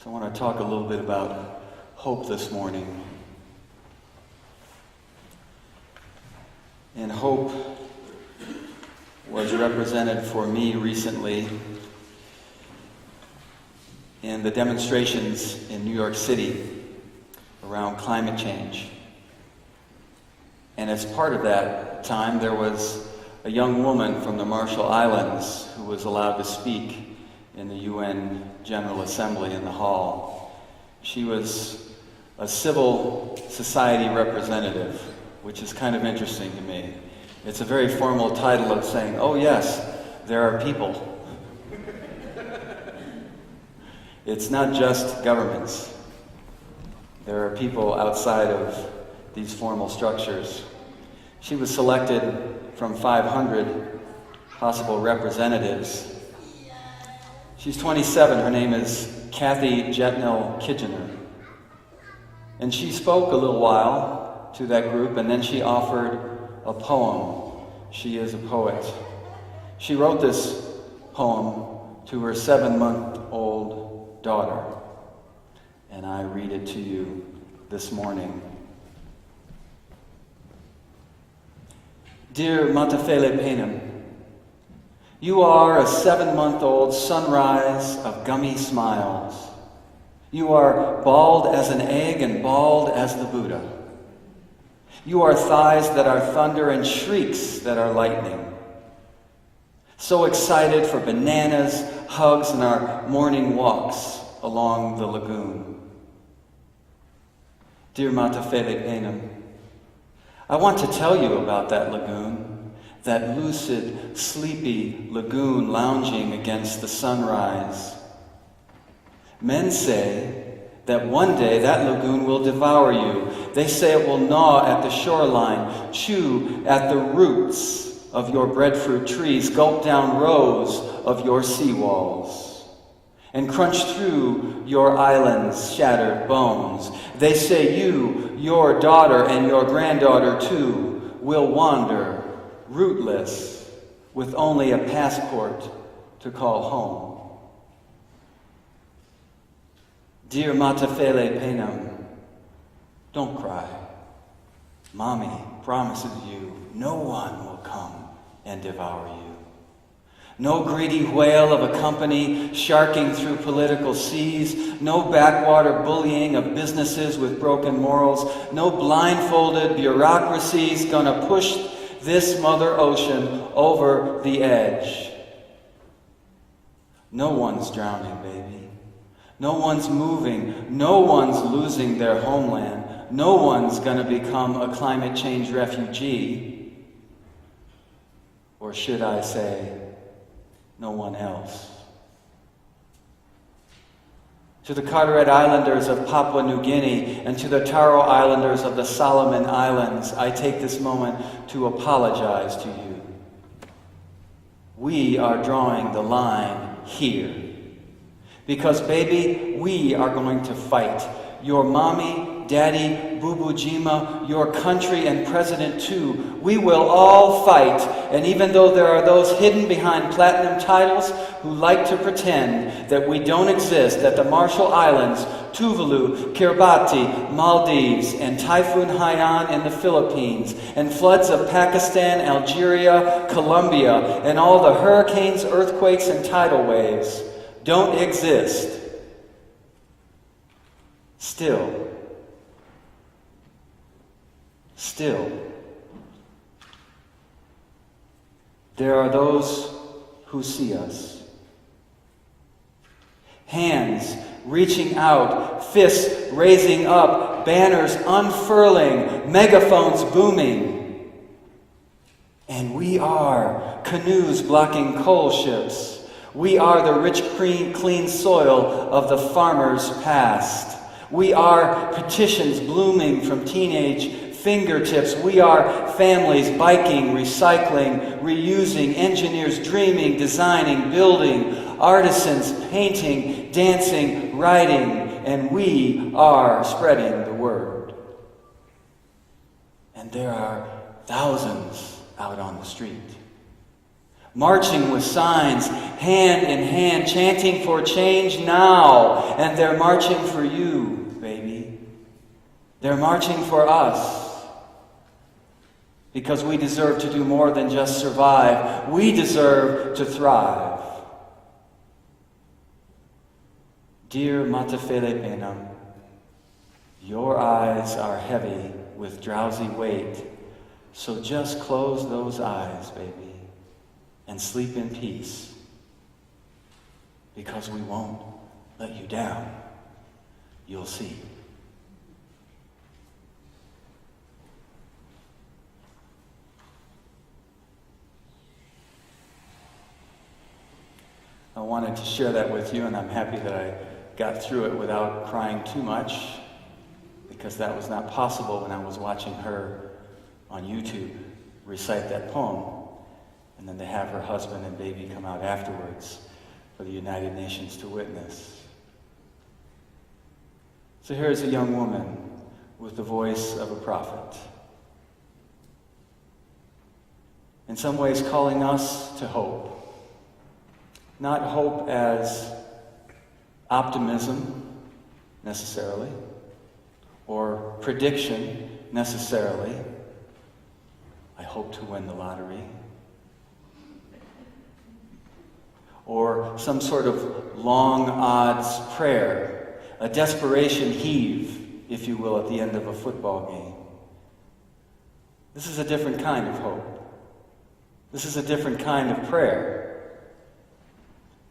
So I want to talk a little bit about hope this morning. And hope was represented for me recently in the demonstrations in New York City around climate change. And as part of that time, there was a young woman from the Marshall Islands who was allowed to speak in the UN General Assembly in the hall. She was a civil society representative, which is kind of interesting to me. It's a very formal title of saying, oh yes, there are people. It's not just governments. There are people outside of these formal structures. She was selected from 500 possible representatives. She's 27. Her name is Kathy Jetnell Kitchener. And she spoke a little while to that group, and then she offered a poem. She is a poet. She wrote this poem to her 7-month-old daughter. And I read it to you this morning. Dear Matafele Panem, you are a 7-month-old sunrise of gummy smiles. You are bald as an egg and bald as the Buddha. You are thighs that are thunder and shrieks that are lightning. So excited for bananas, hugs, and our morning walks along the lagoon. Dear Matafele Panem, I want to tell you about that lagoon, that lucid, sleepy lagoon lounging against the sunrise. Men say that one day that lagoon will devour you. They say it will gnaw at the shoreline, chew at the roots of your breadfruit trees, gulp down rows of your seawalls, and crunch through your island's shattered bones. They say you, your daughter, and your granddaughter too, will wander, rootless, with only a passport to call home. Dear Matafele Panem, don't cry. Mommy promises you no one will come and devour you. No greedy whale of a company sharking through political seas, no backwater bullying of businesses with broken morals, no blindfolded bureaucracies gonna push this Mother Ocean over the edge. No one's drowning, baby. No one's moving. No one's losing their homeland. No one's gonna become a climate change refugee. Or should I say, no one else. To the Carteret Islanders of Papua New Guinea and to the Taro Islanders of the Solomon Islands, I take this moment to apologize to you. We are drawing the line here. Because, baby, we are going to fight. Your mommy, daddy, Bubujima, your country, and president too. We will all fight. And even though there are those hidden behind platinum titles who like to pretend that we don't exist at the Marshall Islands, Tuvalu, Kiribati, Maldives, and Typhoon Haiyan in the Philippines, and floods of Pakistan, Algeria, Colombia, and all the hurricanes, earthquakes, and tidal waves don't exist. Still, there are those who see us. Hands reaching out, fists raising up, banners unfurling, megaphones booming. And we are canoes blocking coal ships. We are the rich, clean soil of the farmers past. We are petitions blooming from teenage fingertips. We are families biking, recycling, reusing, engineers dreaming, designing, building, artisans painting, dancing, writing, and we are spreading the word. And there are thousands out on the street. marching with signs, hand in hand, chanting for change now. And they're marching for you, baby. They're marching for us. Because we deserve to do more than just survive. We deserve to thrive. Dear Matafele Benam, your eyes are heavy with drowsy weight, so just close those eyes, baby, and sleep in peace, because we won't let you down. You'll see. I wanted to share that with you, and I'm happy that I got through it without crying too much, because that was not possible when I was watching her on YouTube recite that poem, and then to have her husband and baby come out afterwards for the United Nations to witness. So here's a young woman with the voice of a prophet, in some ways calling us to hope. Not hope as optimism, necessarily, or prediction, necessarily. I hope to win the lottery. Or some sort of long odds prayer, a desperation heave, if you will, at the end of a football game. This is a different kind of hope. This is a different kind of prayer.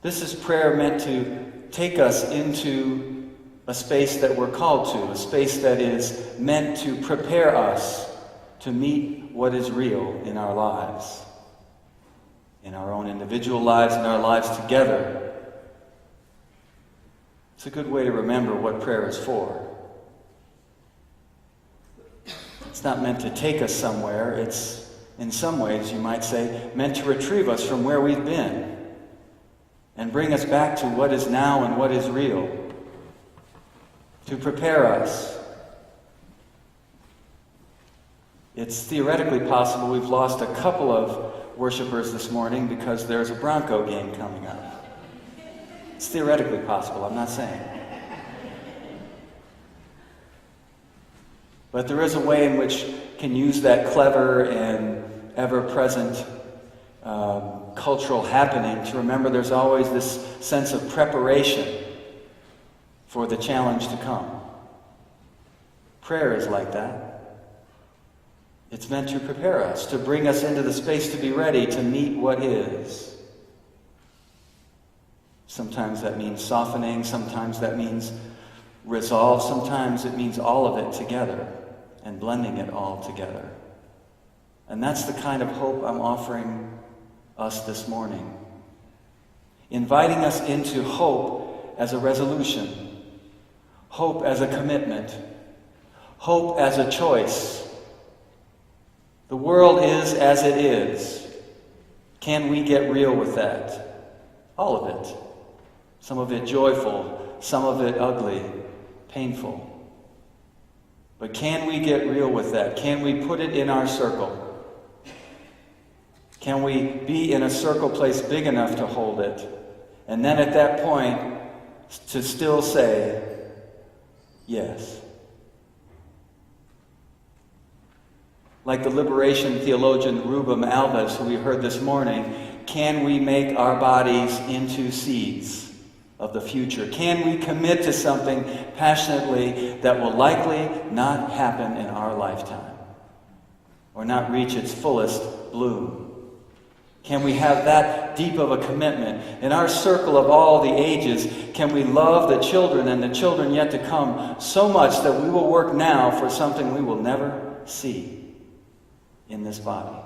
This is prayer meant to take us into a space that we're called to, a space that is meant to prepare us to meet what is real in our lives, in our own individual lives, in our lives together. It's a good way to remember what prayer is for. It's not meant to take us somewhere. It's, in some ways, you might say, meant to retrieve us from where we've been and bring us back to what is now and what is real, to prepare us. It's theoretically possible we've lost a couple of worshipers this morning because there's a Bronco game coming up. It's theoretically possible, I'm not saying. But there is a way in which can use that clever and ever-present cultural happening to remember there's always this sense of preparation for the challenge to come. Prayer is like that. It's meant to prepare us, to bring us into the space to be ready to meet what is. Sometimes that means softening, sometimes that means resolve, sometimes it means all of it together and blending it all together. And that's the kind of hope I'm offering us this morning. Inviting us into hope as a resolution, hope as a commitment, hope as a choice. The world is as it is. Can we get real with that? All of it. Some of it joyful, some of it ugly, painful. But can we get real with that? Can we put it in our circle? Can we be in a circle place big enough to hold it? And then at that point, to still say, yes. Like the liberation theologian Rubem Alves, who we heard this morning, can we make our bodies into seeds of the future? Can we commit to something passionately that will likely not happen in our lifetime or not reach its fullest bloom? Can we have that deep of a commitment? In our circle of all the ages, can we love the children and the children yet to come so much that we will work now for something we will never see in this body?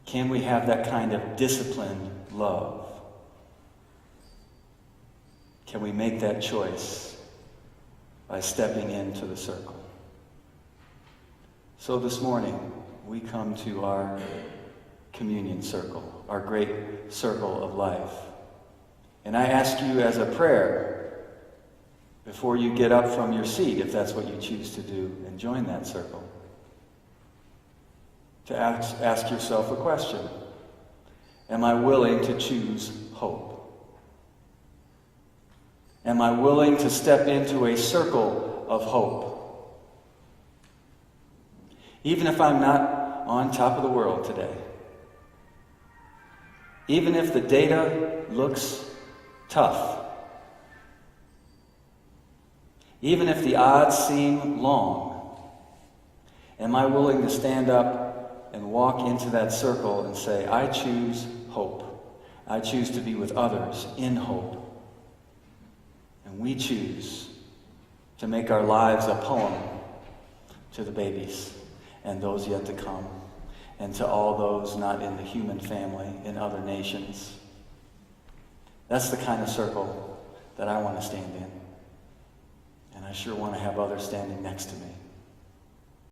Can we have that kind of disciplined love? Can we make that choice by stepping into the circle? So this morning, we come to our communion circle, our great circle of life. And I ask you as a prayer, before you get up from your seat, if that's what you choose to do, and join that circle, to ask yourself a question. Am I willing to choose hope? Am I willing to step into a circle of hope? Even if I'm not on top of the world today. Even if the data looks tough. Even if the odds seem long. Am I willing to stand up and walk into that circle and say, I choose hope. I choose to be with others in hope. And we choose to make our lives a poem to the babies and those yet to come, and to all those not in the human family in other nations. That's the kind of circle that I want to stand in. And I sure want to have others standing next to me.